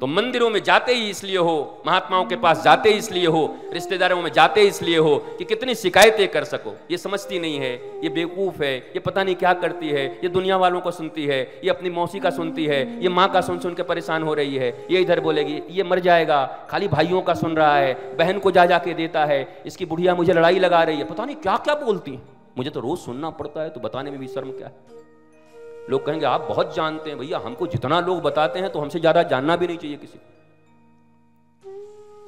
तो मंदिरों में जाते ही इसलिए हो, महात्माओं के पास जाते ही इसलिए हो, रिश्तेदारों में जाते ही इसलिए हो कि कितनी शिकायतें कर सको। ये समझती नहीं है, ये बेवकूफ़ है, ये पता नहीं क्या करती है, ये दुनिया वालों को सुनती है, ये अपनी मौसी का सुनती है, ये माँ का सुन सुन के परेशान हो रही है, ये इधर बोलेगी ये मर जाएगा, खाली भाइयों का सुन रहा है, बहन को जा जाके देता है, इसकी बुढ़िया मुझे लड़ाई लगा रही है, पता नहीं क्या क्या बोलती है, मुझे तो रोज सुनना पड़ता है, तो बताने में भी शर्म क्या है। लोग कहेंगे आप बहुत जानते हैं। भैया हमको जितना लोग बताते हैं तो हमसे ज्यादा जानना भी नहीं चाहिए किसी को।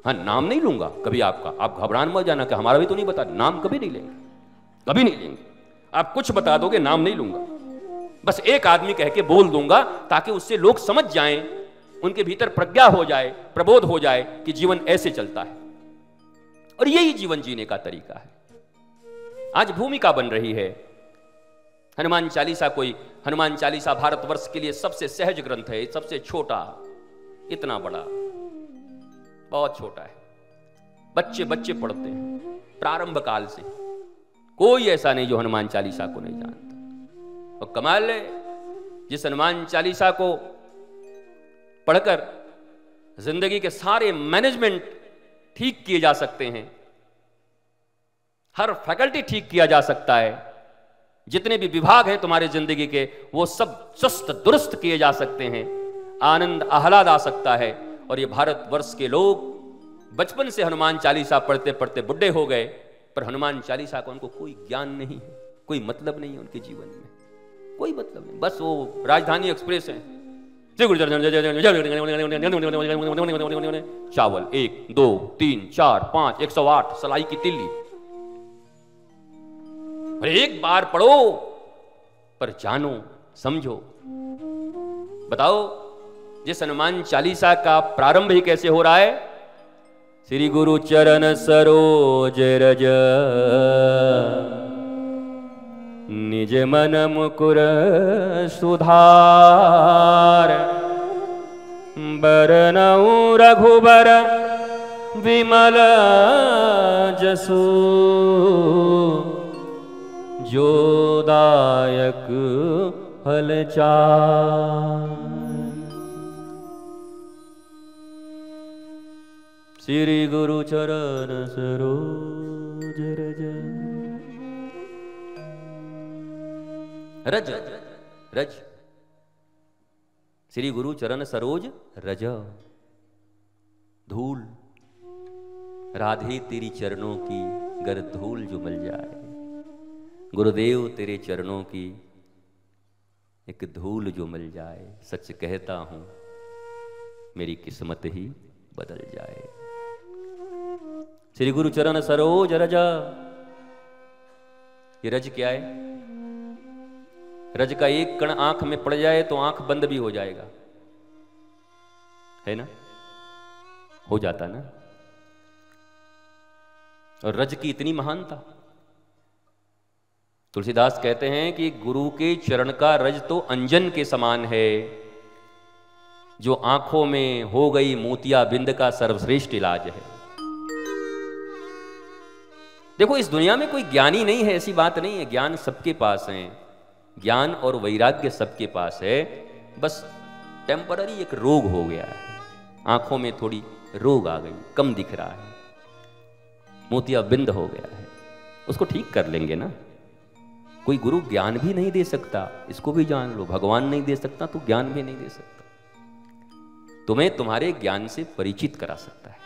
हाँ, नाम नहीं लूंगा कभी आपका, आप घबरान मत जाना कि हमारा भी तो नहीं बता, नाम कभी नहीं लेंगे, कभी नहीं लेंगे। आप कुछ बता दोगे, नाम नहीं लूंगा, बस एक आदमी कह के बोल दूंगा ताकि उससे लोग समझ जाएं, उनके भीतर प्रज्ञा हो जाए, प्रबोध हो जाए कि जीवन ऐसे चलता है और यही जीवन जीने का तरीका है। आज भूमिका बन रही है हनुमान चालीसा। कोई हनुमान चालीसा भारतवर्ष के लिए सबसे सहज ग्रंथ है, सबसे छोटा, इतना बड़ा, बहुत छोटा है, बच्चे बच्चे पढ़ते हैं प्रारंभ काल से, कोई ऐसा नहीं जो हनुमान चालीसा को नहीं जानता। और कमाल है, जिस हनुमान चालीसा को पढ़कर जिंदगी के सारे मैनेजमेंट ठीक किए जा सकते हैं, हर फैकल्टी ठीक किया जा सकता है, जितने भी विभाग हैं तुम्हारे जिंदगी के वो सब चुस्त दुरुस्त किए जा सकते हैं, आनंद आह्लाद आ सकता है। और ये भारतवर्ष के लोग बचपन से हनुमान चालीसा पढ़ते पढ़ते बुढ़े हो गए, पर हनुमान चालीसा का उनको कोई ज्ञान नहीं है, कोई मतलब नहीं है उनके जीवन में, कोई मतलब नहीं, बस वो राजधानी एक्सप्रेस है, चावल 1 2 3 4 5 108 सलाई की तिल्ली, एक बार पढ़ो पर जानो समझो। बताओ, जिस हनुमान चालीसा का प्रारंभ ही कैसे हो रहा है, श्री गुरु चरण सरोज रज निज मन मुकुर सुधार, बरनऊ रघुबर विमल जसु, जो दायक फल चार। श्री गुरु चरण सरोज रज रज रज, श्री गुरु चरण सरोज रज, धूल, राधे तेरी चरणों की गर धूल जो मिल जाए, गुरुदेव तेरे चरणों की एक धूल जो मिल जाए, सच कहता हूं मेरी किस्मत ही बदल जाए। श्री गुरु चरण सरोज रजा, ये रज क्या है? रज का एक कण आंख में पड़ जाए तो आंख बंद भी हो जाएगा, है ना, हो जाता ना। और रज की इतनी महानता, तुलसीदास कहते हैं कि गुरु के चरण का रज तो अंजन के समान है, जो आंखों में हो गई मोतिया बिंद का सर्वश्रेष्ठ इलाज है। देखो, इस दुनिया में कोई ज्ञानी नहीं है ऐसी बात नहीं है, ज्ञान सबके पास है, ज्ञान और वैराग्य सबके पास है, बस टेम्पररी एक रोग हो गया है, आंखों में थोड़ी रोग आ गई, कम दिख रहा है, मोतिया बिंद हो गया है, उसको ठीक कर लेंगे ना। कोई गुरु ज्ञान भी नहीं दे सकता, इसको भी जान लो, भगवान नहीं दे सकता तो ज्ञान भी नहीं दे सकता, तुम्हें तुम्हारे ज्ञान से परिचित करा सकता है।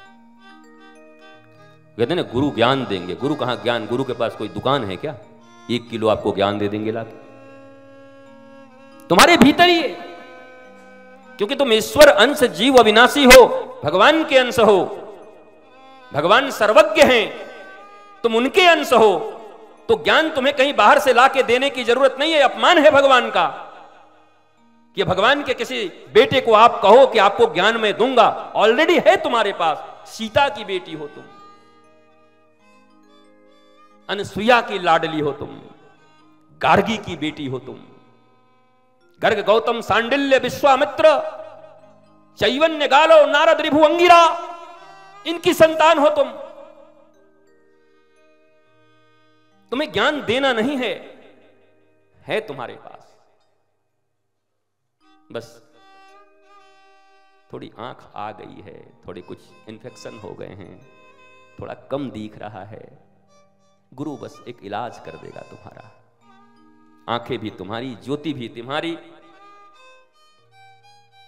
कहते हैं ना गुरु ज्ञान देंगे, गुरु कहां ज्ञान, गुरु के पास कोई दुकान है क्या? 1 किलो आपको ज्ञान दे देंगे लाके, तुम्हारे भीतर ही है, क्योंकि तुम ईश्वर अंश जीव अविनाशी हो, भगवान के अंश हो, भगवान सर्वज्ञ हैं, तुम उनके अंश हो, तो ज्ञान तुम्हें कहीं बाहर से लाके देने की जरूरत नहीं है। अपमान है भगवान का कि भगवान के किसी बेटे को आप कहो कि आपको ज्ञान में दूंगा, ऑलरेडी है तुम्हारे पास, सीता की बेटी हो तुम, अनसुईया की लाडली हो तुम, गार्गी की बेटी हो तुम, गर्ग गौतम सांडिल्य विश्वामित्र चैवन्य गालो नारद रिभु अंगिरा, इनकी संतान हो तुम। तुम्हें ज्ञान देना नहीं है तुम्हारे पास, बस थोड़ी आंख आ गई है, थोड़े कुछ इन्फेक्शन हो गए हैं, थोड़ा कम दिख रहा है, गुरु बस एक इलाज कर देगा तुम्हारा। आंखें भी तुम्हारी, ज्योति भी तुम्हारी,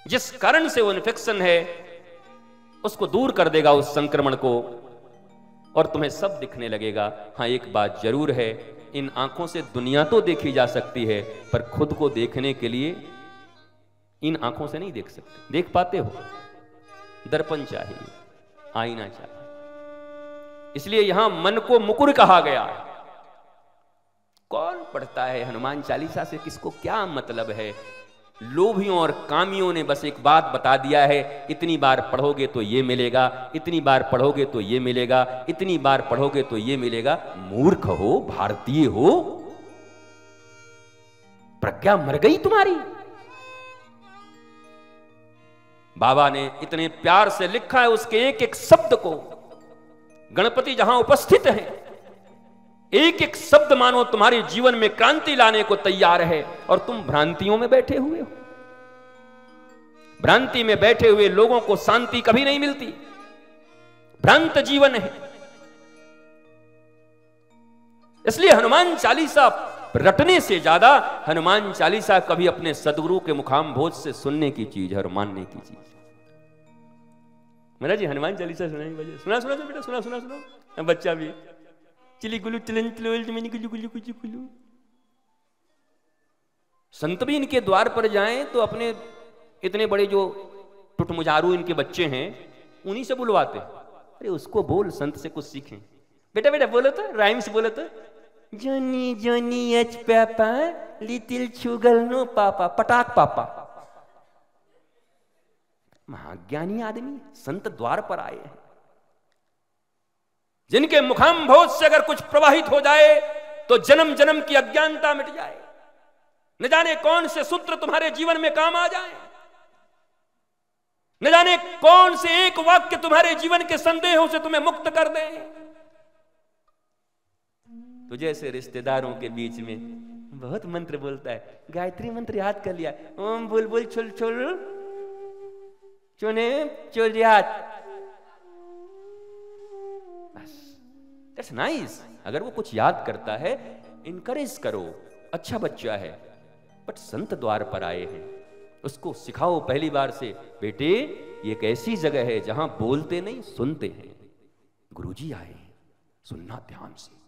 जिस कारण से वो इन्फेक्शन है उसको दूर कर देगा, उस संक्रमण को, और तुम्हें सब दिखने लगेगा। हाँ, एक बात जरूर है, इन आंखों से दुनिया तो देखी जा सकती है, पर खुद को देखने के लिए इन आंखों से नहीं देख सकते। देख पाते हो? दर्पण चाहिए, आईना चाहिए। इसलिए यहां मन को मुकुर कहा गया है। कौन पढ़ता है हनुमान चालीसा से? किसको क्या मतलब है? लोभियों और कामियों ने बस एक बात बता दिया है, इतनी बार पढ़ोगे तो ये मिलेगा, इतनी बार पढ़ोगे तो ये मिलेगा, इतनी बार पढ़ोगे तो ये मिलेगा। मूर्ख हो, भारतीय हो, प्रज्ञा मर गई तुम्हारी। बाबा ने इतने प्यार से लिखा है उसके एक एक शब्द को। गणपति जहां उपस्थित हैं, एक एक शब्द मानो तुम्हारे जीवन में क्रांति लाने को तैयार है, और तुम भ्रांतियों में बैठे हुए हो। भ्रांति में बैठे हुए लोगों को शांति कभी नहीं मिलती। भ्रांत जीवन है। इसलिए हनुमान चालीसा रटने से ज्यादा हनुमान चालीसा कभी अपने सदगुरु के मुखाम्भोज से सुनने की चीज है और मानने की चीज। महाराज जी हनुमान चालीसा सुनाई बजे, सुना सुना बेटा, सुना सुना सुना। बच्चा भी चिली गुलू चिलन चिलोल जमीनी गुलू गुलू गुलू गुलू। संत भी इनके द्वार पर जाएं तो अपने इतने बड़े जो टुटमुजारू इनके बच्चे हैं उन्हीं से बुलवाते। अरे उसको बोल, संत से कुछ सीखें। बेटा बेटा बोलो तो, राइम से बोलो तो। जोनी जोनी एच पापा लिटिल शुगर नो पापा, पटाक पापा। महाज्ञानी आदमी संत द्वार पर आए हैं, जिनके मुखाम्भोज से अगर कुछ प्रवाहित हो जाए तो जन्म जन्म की अज्ञानता मिट जाए। न जाने कौन से सूत्र तुम्हारे जीवन में काम आ जाए, न जाने कौन से एक वाक्य तुम्हारे जीवन के संदेहों से तुम्हें मुक्त कर दे। तो जैसे रिश्तेदारों के बीच में बहुत मंत्र बोलता है, गायत्री मंत्र याद कर लिया, ओम बुलबुल छुल छुल चुने चुल याद। बस दैट्स नाइस। अगर वो कुछ याद करता है इनकरेज करो, अच्छा बच्चा है। बट संत द्वार पर आए हैं, उसको सिखाओ पहली बार से, बेटे ये एक ऐसी जगह है जहां बोलते नहीं सुनते हैं। गुरुजी आए हैं, सुनना ध्यान से।